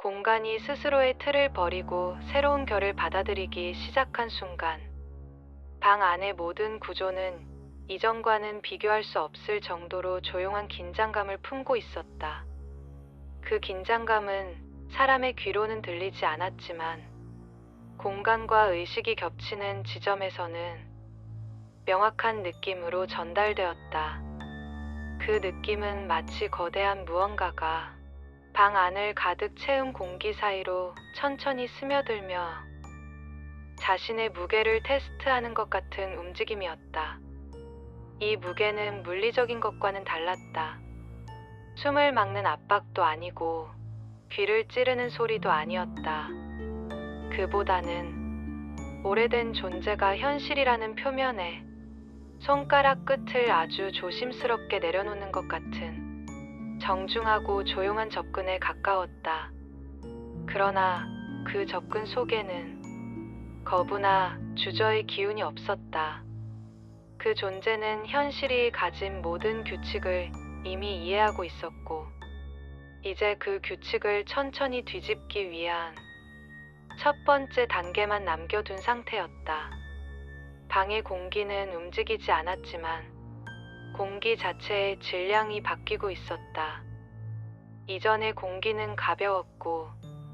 공간이 스스로의 틀을 버리고 새로운 결을 받아들이기 시작한 순간, 방 안의 모든 구조는 이전과는 비교할 수 없을 정도로 조용한 긴장감을 품고 있었다. 그 긴장감은 사람의 귀로는 들리지 않았지만 공간과 의식이 겹치는 지점에서는 명확한 느낌으로 전달되었다. 그 느낌은 마치 거대한 무언가가 방 안을 가득 채운 공기 사이로 천천히 스며들며 자신의 무게를 테스트하는 것 같은 움직임이었다. 이 무게는 물리적인 것과는 달랐다. 숨을 막는 압박도 아니고 귀를 찌르는 소리도 아니었다. 그보다는 오래된 존재가 현실이라는 표면에 손가락 끝을 아주 조심스럽게 내려놓는 것 같은 정중하고 조용한 접근에 가까웠다. 그러나 그 접근 속에는 거부나 주저의 기운이 없었다. 그 존재는 현실이 가진 모든 규칙을 이미 이해하고 있었고, 이제 그 규칙을 천천히 뒤집기 위한 첫 번째 단계만 남겨둔 상태였다. 방의 공기는 움직이지 않았지만 공기 자체의 질량이 바뀌고 있었다. 이전의 공기는 가벼웠고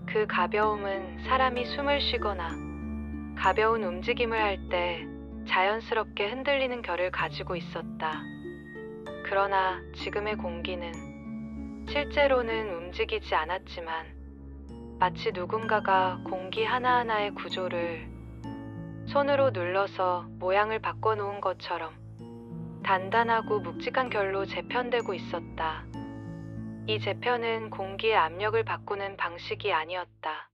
그 가벼움은 사람이 숨을 쉬거나 가벼운 움직임을 할 때 자연스럽게 흔들리는 결을 가지고 있었다. 그러나 지금의 공기는 실제로는 움직이지 않았지만 마치 누군가가 공기 하나하나의 구조를 손으로 눌러서 모양을 바꿔놓은 것처럼 단단하고 묵직한 결로 재편되고 있었다. 이 재편은 공기의 압력을 바꾸는 방식이 아니었다.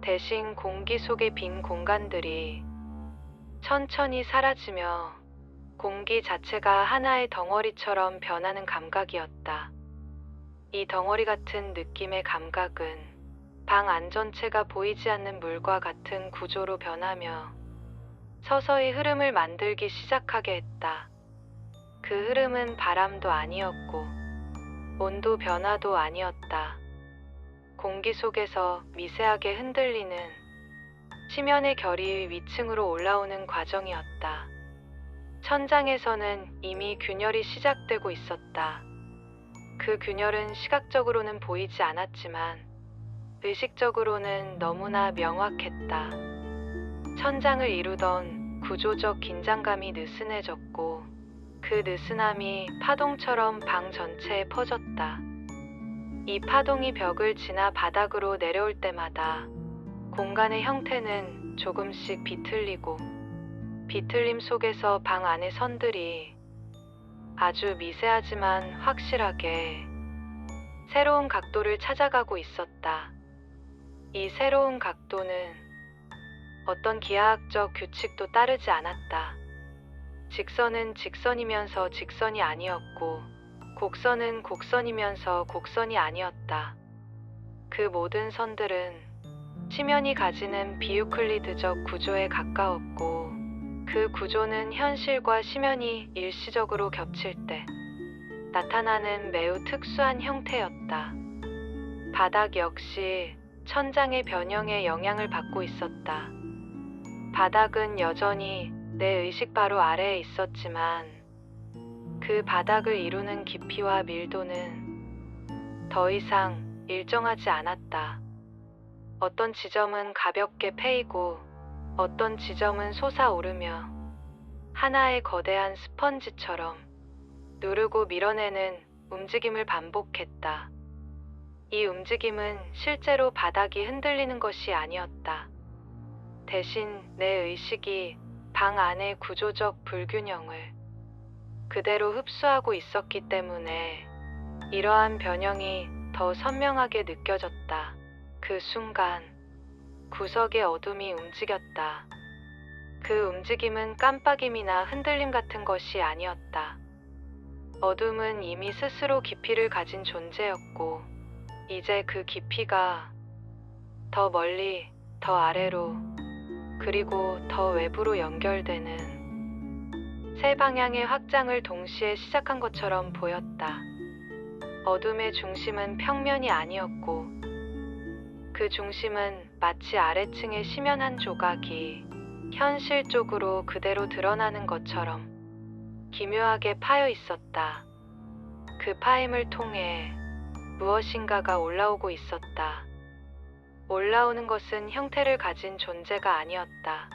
대신 공기 속의 빈 공간들이 천천히 사라지며 공기 자체가 하나의 덩어리처럼 변하는 감각이었다. 이 덩어리 같은 느낌의 감각은 방 안 전체가 보이지 않는 물과 같은 구조로 변하며 서서히 흐름을 만들기 시작하게 했다. 그 흐름은 바람도 아니었고 온도 변화도 아니었다. 공기 속에서 미세하게 흔들리는 심연의 결이 위층으로 올라오는 과정이었다. 천장에서는 이미 균열이 시작되고 있었다. 그 균열은 시각적으로는 보이지 않았지만 의식적으로는 너무나 명확했다. 천장을 이루던 구조적 긴장감이 느슨해졌고 그 느슨함이 파동처럼 방 전체에 퍼졌다. 이 파동이 벽을 지나 바닥으로 내려올 때마다 공간의 형태는 조금씩 비틀리고 비틀림 속에서 방 안의 선들이 아주 미세하지만 확실하게 새로운 각도를 찾아가고 있었다. 이 새로운 각도는 어떤 기하학적 규칙도 따르지 않았다. 직선은 직선이면서 직선이 아니었고 곡선은 곡선이면서 곡선이 아니었다. 그 모든 선들은 심연이 가지는 비유클리드적 구조에 가까웠고 그 구조는 현실과 심연이 일시적으로 겹칠 때 나타나는 매우 특수한 형태였다. 바닥 역시 천장의 변형에 영향을 받고 있었다. 바닥은 여전히 내 의식 바로 아래에 있었지만 그 바닥을 이루는 깊이와 밀도는 더 이상 일정하지 않았다. 어떤 지점은 가볍게 패이고 어떤 지점은 솟아오르며 하나의 거대한 스펀지처럼 누르고 밀어내는 움직임을 반복했다. 이 움직임은 실제로 바닥이 흔들리는 것이 아니었다. 대신 내 의식이 방 안의 구조적 불균형을 그대로 흡수하고 있었기 때문에 이러한 변형이 더 선명하게 느껴졌다. 그 순간 구석의 어둠이 움직였다. 그 움직임은 깜빡임이나 흔들림 같은 것이 아니었다. 어둠은 이미 스스로 깊이를 가진 존재였고 이제 그 깊이가 더 멀리, 더 아래로, 그리고 더 외부로 연결되는 세 방향의 확장을 동시에 시작한 것처럼 보였다. 어둠의 중심은 평면이 아니었고 그 중심은 마치 아래층의 심연한 조각이 현실 쪽으로 그대로 드러나는 것처럼 기묘하게 파여 있었다. 그 파임을 통해 무엇인가가 올라오고 있었다. 올라오는 것은 형태를 가진 존재가 아니었다.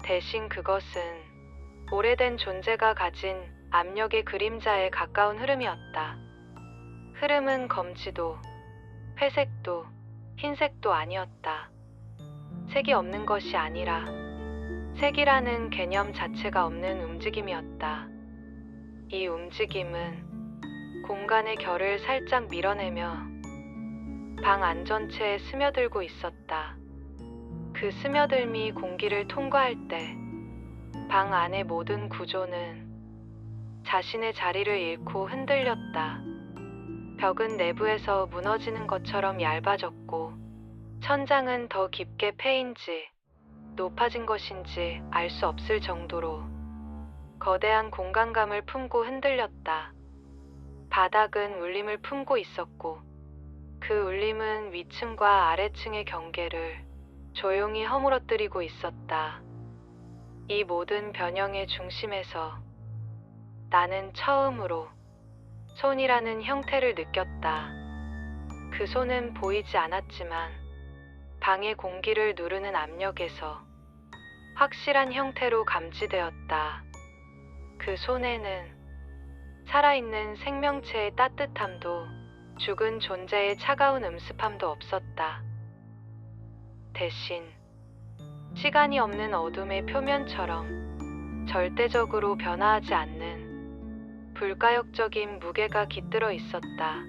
대신 그것은 오래된 존재가 가진 압력의 그림자에 가까운 흐름이었다. 흐름은 검지도, 회색도, 흰색도 아니었다. 색이 없는 것이 아니라 색이라는 개념 자체가 없는 움직임이었다. 이 움직임은 공간의 결을 살짝 밀어내며 방 안 전체에 스며들고 있었다. 그 스며들미 공기를 통과할 때 방 안의 모든 구조는 자신의 자리를 잃고 흔들렸다. 벽은 내부에서 무너지는 것처럼 얇아졌고 천장은 더 깊게 패인지 높아진 것인지 알 수 없을 정도로 거대한 공간감을 품고 흔들렸다. 바닥은 울림을 품고 있었고 그 울림은 위층과 아래층의 경계를 조용히 허물어뜨리고 있었다. 이 모든 변형의 중심에서 나는 처음으로 손이라는 형태를 느꼈다. 그 손은 보이지 않았지만 방의 공기를 누르는 압력에서 확실한 형태로 감지되었다. 그 손에는 살아있는 생명체의 따뜻함도 죽은 존재의 차가운 음습함도 없었다. 대신 시간이 없는 어둠의 표면처럼 절대적으로 변화하지 않는 불가역적인 무게가 깃들어 있었다.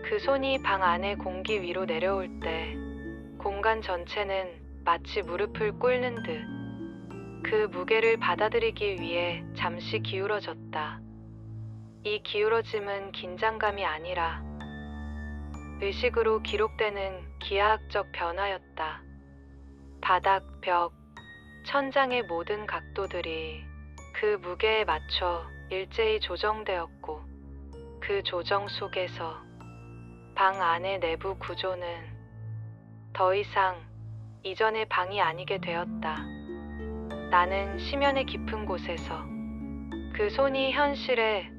그 손이 방 안의 공기 위로 내려올 때 공간 전체는 마치 무릎을 꿇는 듯 그 무게를 받아들이기 위해 잠시 기울어졌다. 이 기울어짐은 긴장감이 아니라 의식으로 기록되는 기하학적 변화였다. 바닥, 벽, 천장의 모든 각도들이 그 무게에 맞춰 일제히 조정되었고 그 조정 속에서 방 안의 내부 구조는 더 이상 이전의 방이 아니게 되었다. 나는 심연의 깊은 곳에서 그 손이 현실에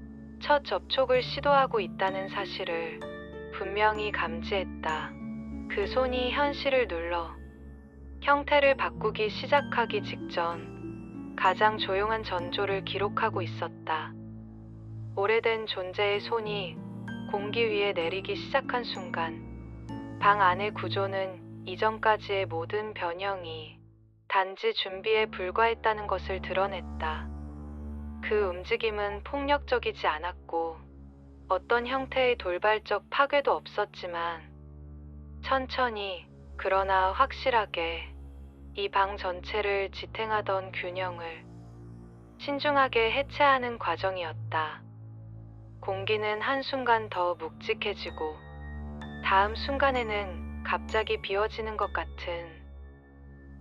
첫 접촉을 시도하고 있다는 사실을 분명히 감지했다. 그 손이 현실을 눌러 형태를 바꾸기 시작하기 직전 가장 조용한 전조를 기록하고 있었다. 오래된 존재의 손이 공기 위에 내리기 시작한 순간 방 안의 구조는 이전까지의 모든 변형이 단지 준비에 불과했다는 것을 드러냈다. 그 움직임은 폭력적이지 않았고 어떤 형태의 돌발적 파괴도 없었지만 천천히 그러나 확실하게 이 방 전체를 지탱하던 균형을 신중하게 해체하는 과정이었다. 공기는 한순간 더 묵직해지고 다음 순간에는 갑자기 비워지는 것 같은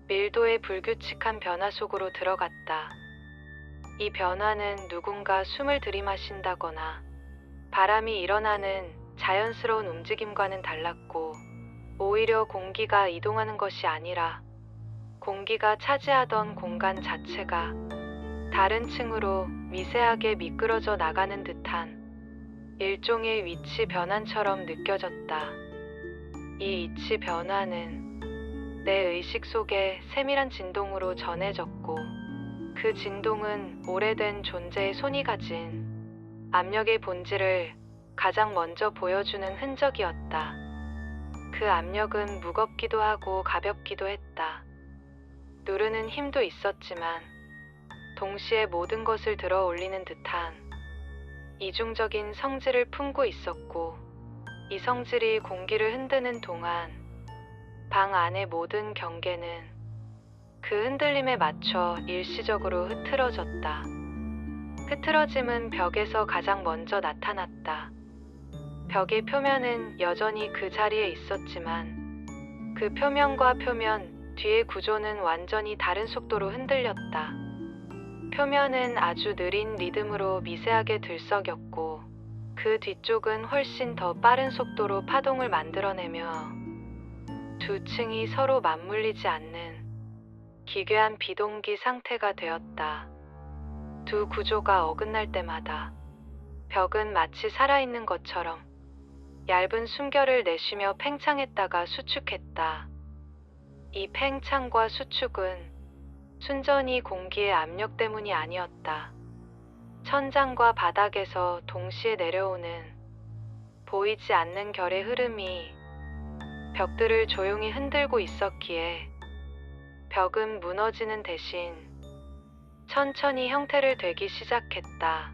밀도의 불규칙한 변화 속으로 들어갔다. 이 변화는 누군가 숨을 들이마신다거나 바람이 일어나는 자연스러운 움직임과는 달랐고 오히려 공기가 이동하는 것이 아니라 공기가 차지하던 공간 자체가 다른 층으로 미세하게 미끄러져 나가는 듯한 일종의 위치 변환처럼 느껴졌다. 이 위치 변화는 내 의식 속에 세밀한 진동으로 전해졌고 그 진동은 오래된 존재의 손이 가진 압력의 본질을 가장 먼저 보여주는 흔적이었다. 그 압력은 무겁기도 하고 가볍기도 했다. 누르는 힘도 있었지만 동시에 모든 것을 들어 올리는 듯한 이중적인 성질을 품고 있었고 이 성질이 공기를 흔드는 동안 방 안의 모든 경계는 그 흔들림에 맞춰 일시적으로 흐트러졌다. 흐트러짐은 벽에서 가장 먼저 나타났다. 벽의 표면은 여전히 그 자리에 있었지만 그 표면과 표면 뒤의 구조는 완전히 다른 속도로 흔들렸다. 표면은 아주 느린 리듬으로 미세하게 들썩였고 그 뒤쪽은 훨씬 더 빠른 속도로 파동을 만들어내며 두 층이 서로 맞물리지 않는 기괴한 비동기 상태가 되었다. 두 구조가 어긋날 때마다 벽은 마치 살아있는 것처럼 얇은 숨결을 내쉬며 팽창했다가 수축했다. 이 팽창과 수축은 순전히 공기의 압력 때문이 아니었다. 천장과 바닥에서 동시에 내려오는 보이지 않는 결의 흐름이 벽들을 조용히 흔들고 있었기에 벽은 무너지는 대신 천천히 형태를 되기 시작했다.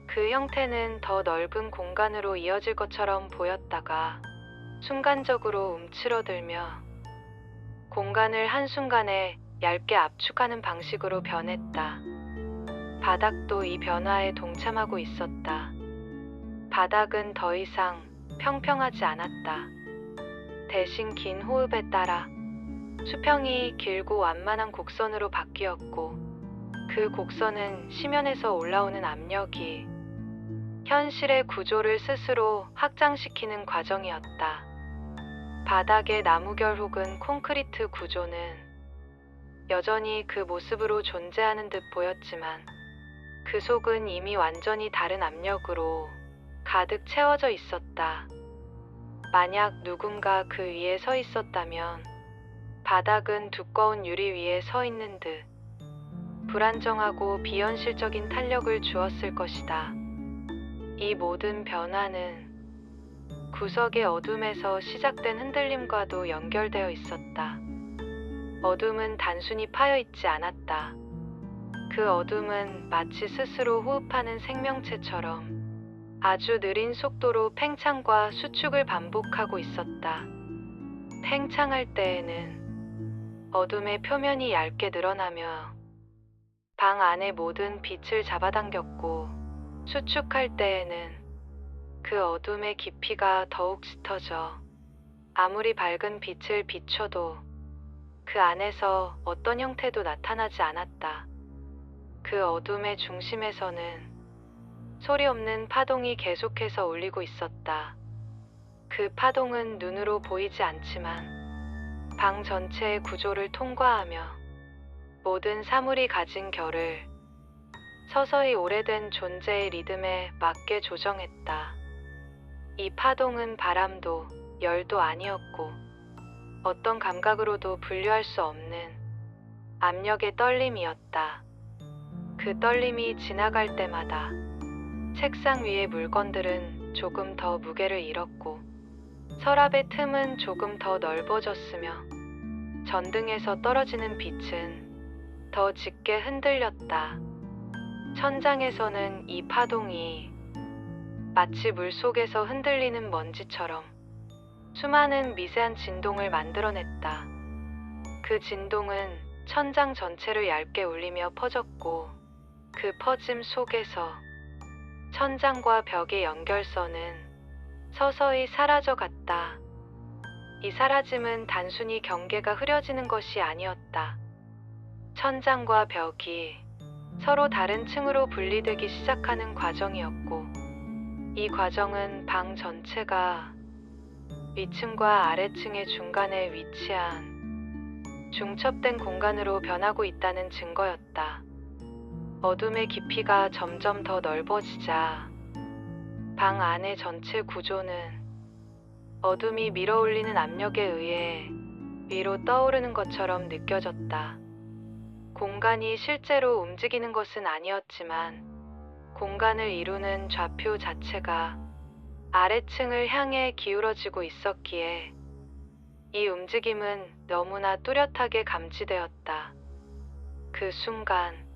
그 형태는 더 넓은 공간으로 이어질 것처럼 보였다가 순간적으로 움츠러들며 공간을 한순간에 얇게 압축하는 방식으로 변했다. 바닥도 이 변화에 동참하고 있었다. 바닥은 더 이상 평평하지 않았다. 대신 긴 호흡에 따라 수평이 길고 완만한 곡선으로 바뀌었고, 그 곡선은 심연에서 올라오는 압력이 현실의 구조를 스스로 확장시키는 과정이었다. 바닥의 나무결 혹은 콘크리트 구조는 여전히 그 모습으로 존재하는 듯 보였지만 그 속은 이미 완전히 다른 압력으로 가득 채워져 있었다. 만약 누군가 그 위에 서 있었다면 바닥은 두꺼운 유리 위에 서 있는 듯 불안정하고 비현실적인 탄력을 주었을 것이다. 이 모든 변화는 구석의 어둠에서 시작된 흔들림과도 연결되어 있었다. 어둠은 단순히 파여 있지 않았다. 그 어둠은 마치 스스로 호흡하는 생명체처럼 아주 느린 속도로 팽창과 수축을 반복하고 있었다. 팽창할 때에는 어둠의 표면이 얇게 늘어나며 방 안의 모든 빛을 잡아당겼고, 수축할 때에는 그 어둠의 깊이가 더욱 짙어져 아무리 밝은 빛을 비춰도 그 안에서 어떤 형태도 나타나지 않았다. 그 어둠의 중심에서는 소리 없는 파동이 계속해서 울리고 있었다. 그 파동은 눈으로 보이지 않지만 방 전체의 구조를 통과하며 모든 사물이 가진 결을 서서히 오래된 존재의 리듬에 맞게 조정했다. 이 파동은 바람도 열도 아니었고 어떤 감각으로도 분류할 수 없는 압력의 떨림이었다. 그 떨림이 지나갈 때마다 책상 위의 물건들은 조금 더 무게를 잃었고, 서랍의 틈은 조금 더 넓어졌으며, 전등에서 떨어지는 빛은 더 짙게 흔들렸다. 천장에서는 이 파동이 마치 물속에서 흔들리는 먼지처럼 수많은 미세한 진동을 만들어냈다. 그 진동은 천장 전체를 얇게 울리며 퍼졌고, 그 퍼짐 속에서 천장과 벽의 연결선은 서서히 사라져갔다. 이 사라짐은 단순히 경계가 흐려지는 것이 아니었다. 천장과 벽이 서로 다른 층으로 분리되기 시작하는 과정이었고, 이 과정은 방 전체가 위층과 아래층의 중간에 위치한 중첩된 공간으로 변하고 있다는 증거였다. 어둠의 깊이가 점점 더 넓어지자 방 안의 전체 구조는 어둠이 밀어올리는 압력에 의해 위로 떠오르는 것처럼 느껴졌다. 공간이 실제로 움직이는 것은 아니었지만 공간을 이루는 좌표 자체가 아래층을 향해 기울어지고 있었기에 이 움직임은 너무나 뚜렷하게 감지되었다. 그 순간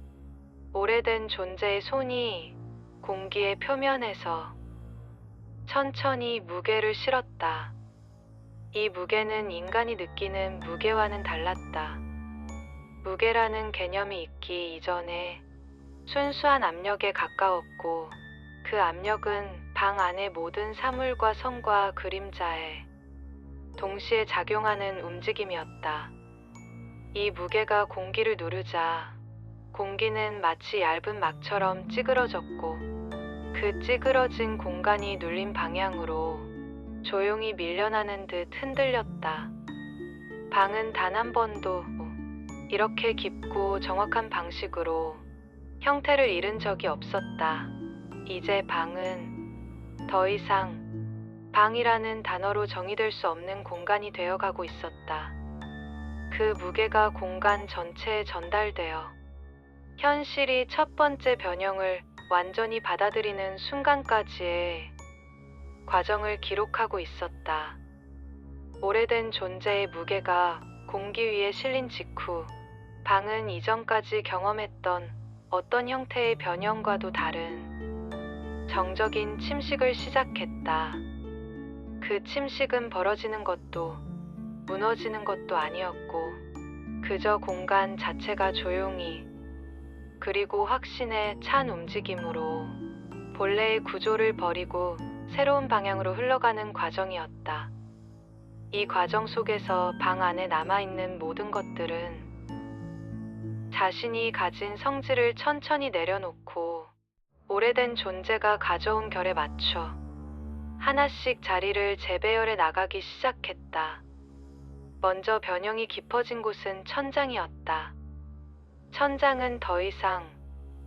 오래된 존재의 손이 공기의 표면에서 천천히 무게를 실었다. 이 무게는 인간이 느끼는 무게와는 달랐다. 무게라는 개념이 있기 이전에 순수한 압력에 가까웠고, 그 압력은 방 안의 모든 사물과 성과 그림자에 동시에 작용하는 움직임이었다. 이 무게가 공기를 누르자 공기는 마치 얇은 막처럼 찌그러졌고, 그 찌그러진 공간이 눌린 방향으로 조용히 밀려나는 듯 흔들렸다. 방은 단 한 번도 이렇게 깊고 정확한 방식으로 형태를 잃은 적이 없었다. 이제 방은 더 이상 방이라는 단어로 정의될 수 없는 공간이 되어가고 있었다. 그 무게가 공간 전체에 전달되어 현실이 첫 번째 변형을 완전히 받아들이는 순간까지의 과정을 기록하고 있었다. 오래된 존재의 무게가 공기 위에 실린 직후 방은 이전까지 경험했던 어떤 형태의 변형과도 다른 정적인 침식을 시작했다. 그 침식은 벌어지는 것도 무너지는 것도 아니었고 그저 공간 자체가 조용히 그리고 확신에 찬 움직임으로 본래의 구조를 버리고 새로운 방향으로 흘러가는 과정이었다. 이 과정 속에서 방 안에 남아있는 모든 것들은 자신이 가진 성질을 천천히 내려놓고 오래된 존재가 가져온 결에 맞춰 하나씩 자리를 재배열해 나가기 시작했다. 먼저 변형이 깊어진 곳은 천장이었다. 천장은 더 이상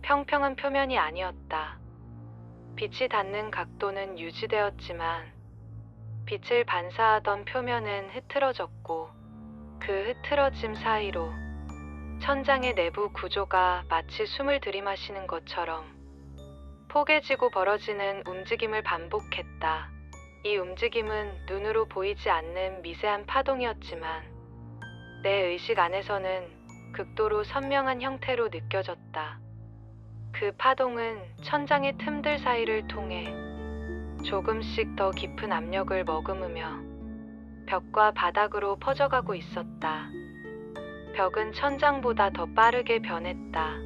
평평한 표면이 아니었다. 빛이 닿는 각도는 유지되었지만 빛을 반사하던 표면은 흐트러졌고 그 흐트러짐 사이로 천장의 내부 구조가 마치 숨을 들이마시는 것처럼 포개지고 벌어지는 움직임을 반복했다. 이 움직임은 눈으로 보이지 않는 미세한 파동이었지만 내 의식 안에서는 극도로 선명한 형태로 느껴졌다. 그 파동은 천장의 틈들 사이를 통해 조금씩 더 깊은 압력을 머금으며 벽과 바닥으로 퍼져가고 있었다. 벽은 천장보다 더 빠르게 변했다.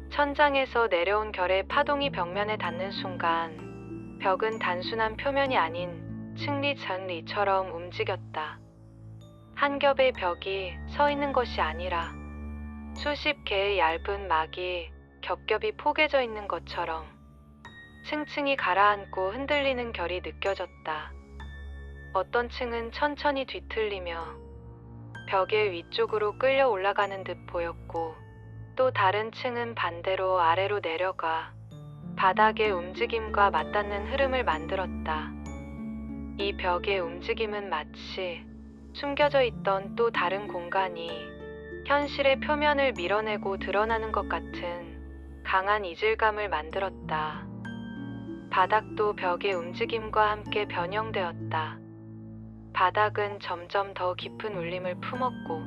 천장에서 내려온 결의 파동이 벽면에 닿는 순간 벽은 단순한 표면이 아닌 층리층리처럼 움직였다. 한 겹의 벽이 서 있는 것이 아니라 수십 개의 얇은 막이 겹겹이 포개져 있는 것처럼 층층이 가라앉고 흔들리는 결이 느껴졌다. 어떤 층은 천천히 뒤틀리며 벽의 위쪽으로 끌려 올라가는 듯 보였고 또 다른 층은 반대로 아래로 내려가 바닥의 움직임과 맞닿는 흐름을 만들었다. 이 벽의 움직임은 마치 숨겨져 있던 또 다른 공간이 현실의 표면을 밀어내고 드러나는 것 같은 강한 이질감을 만들었다. 바닥도 벽의 움직임과 함께 변형되었다. 바닥은 점점 더 깊은 울림을 품었고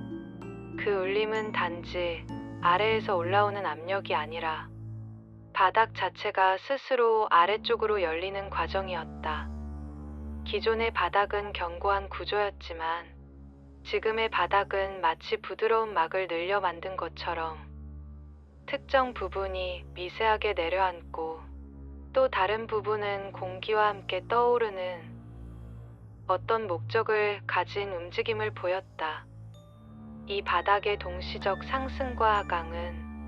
그 울림은 단지 아래에서 올라오는 압력이 아니라 바닥 자체가 스스로 아래쪽으로 열리는 과정이었다. 기존의 바닥은 견고한 구조였지만 지금의 바닥은 마치 부드러운 막을 늘려 만든 것처럼 특정 부분이 미세하게 내려앉고 또 다른 부분은 공기와 함께 떠오르는 어떤 목적을 가진 움직임을 보였다. 이 바닥의 동시적 상승과 하강은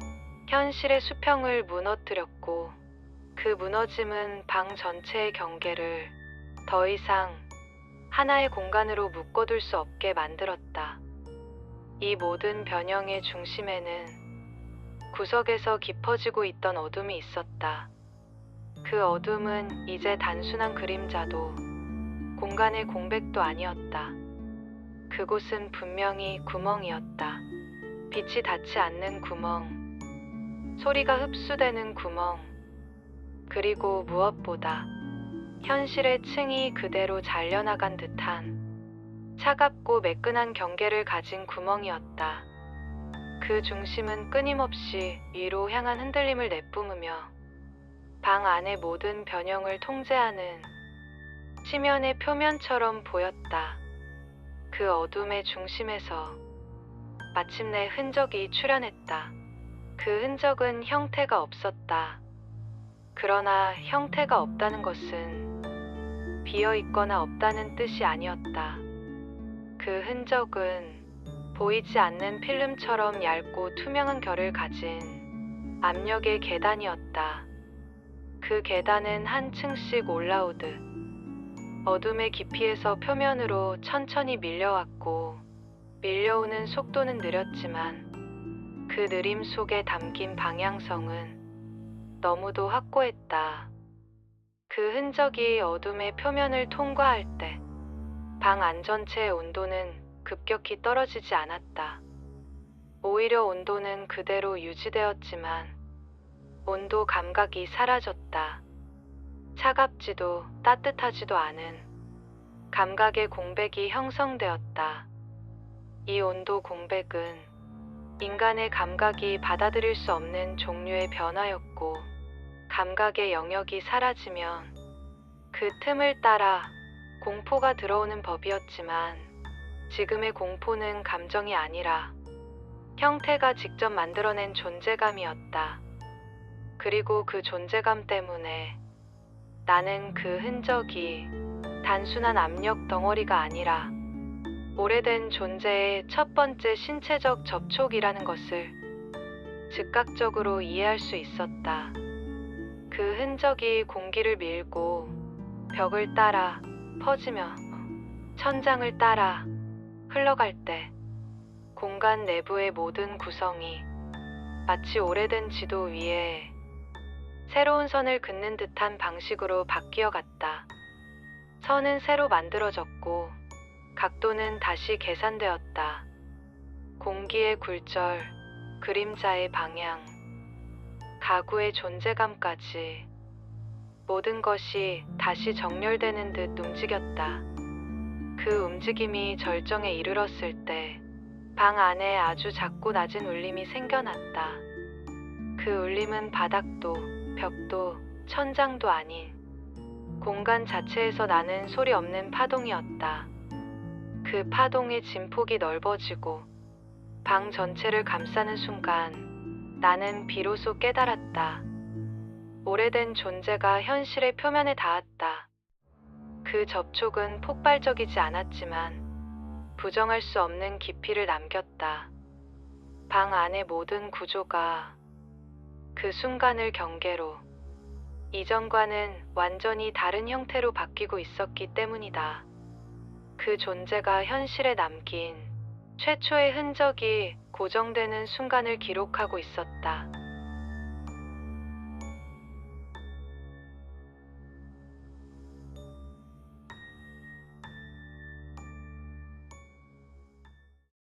현실의 수평을 무너뜨렸고 그 무너짐은 방 전체의 경계를 더 이상 하나의 공간으로 묶어둘 수 없게 만들었다. 이 모든 변형의 중심에는 구석에서 깊어지고 있던 어둠이 있었다. 그 어둠은 이제 단순한 그림자도 공간의 공백도 아니었다. 그곳은 분명히 구멍이었다. 빛이 닿지 않는 구멍, 소리가 흡수되는 구멍, 그리고 무엇보다 현실의 층이 그대로 잘려나간 듯한 차갑고 매끈한 경계를 가진 구멍이었다. 그 중심은 끊임없이 위로 향한 흔들림을 내뿜으며 방 안의 모든 변형을 통제하는 치면의 표면처럼 보였다. 그 어둠의 중심에서 마침내 흔적이 출현했다. 그 흔적은 형태가 없었다. 그러나 형태가 없다는 것은 비어있거나 없다는 뜻이 아니었다. 그 흔적은 보이지 않는 필름처럼 얇고 투명한 결을 가진 압력의 계단이었다. 그 계단은 한 층씩 올라오듯 어둠의 깊이에서 표면으로 천천히 밀려왔고 밀려오는 속도는 느렸지만 그 느림 속에 담긴 방향성은 너무도 확고했다. 그 흔적이 어둠의 표면을 통과할 때 방 안 전체의 온도는 급격히 떨어지지 않았다. 오히려 온도는 그대로 유지되었지만 온도 감각이 사라졌다. 차갑지도 따뜻하지도 않은 감각의 공백이 형성되었다. 이 온도 공백은 인간의 감각이 받아들일 수 없는 종류의 변화였고, 감각의 영역이 사라지면 그 틈을 따라 공포가 들어오는 법이었지만, 지금의 공포는 감정이 아니라 형태가 직접 만들어낸 존재감이었다. 그리고 그 존재감 때문에 나는 그 흔적이 단순한 압력 덩어리가 아니라 오래된 존재의 첫 번째 신체적 접촉이라는 것을 즉각적으로 이해할 수 있었다. 그 흔적이 공기를 밀고 벽을 따라 퍼지며 천장을 따라 흘러갈 때 공간 내부의 모든 구성이 마치 오래된 지도 위에 새로운 선을 긋는 듯한 방식으로 바뀌어 갔다. 선은 새로 만들어졌고 각도는 다시 계산되었다. 공기의 굴절, 그림자의 방향, 가구의 존재감까지 모든 것이 다시 정렬되는 듯 움직였다. 그 움직임이 절정에 이르렀을 때 방 안에 아주 작고 낮은 울림이 생겨났다. 그 울림은 바닥도 벽도 천장도 아닌 공간 자체에서 나는 소리 없는 파동이었다. 그 파동의 진폭이 넓어지고 방 전체를 감싸는 순간 나는 비로소 깨달았다. 오래된 존재가 현실의 표면에 닿았다. 그 접촉은 폭발적이지 않았지만 부정할 수 없는 깊이를 남겼다. 방 안의 모든 구조가 그 순간을 경계로 이전과는 완전히 다른 형태로 바뀌고 있었기 때문이다. 그 존재가 현실에 남긴 최초의 흔적이 고정되는 순간을 기록하고 있었다.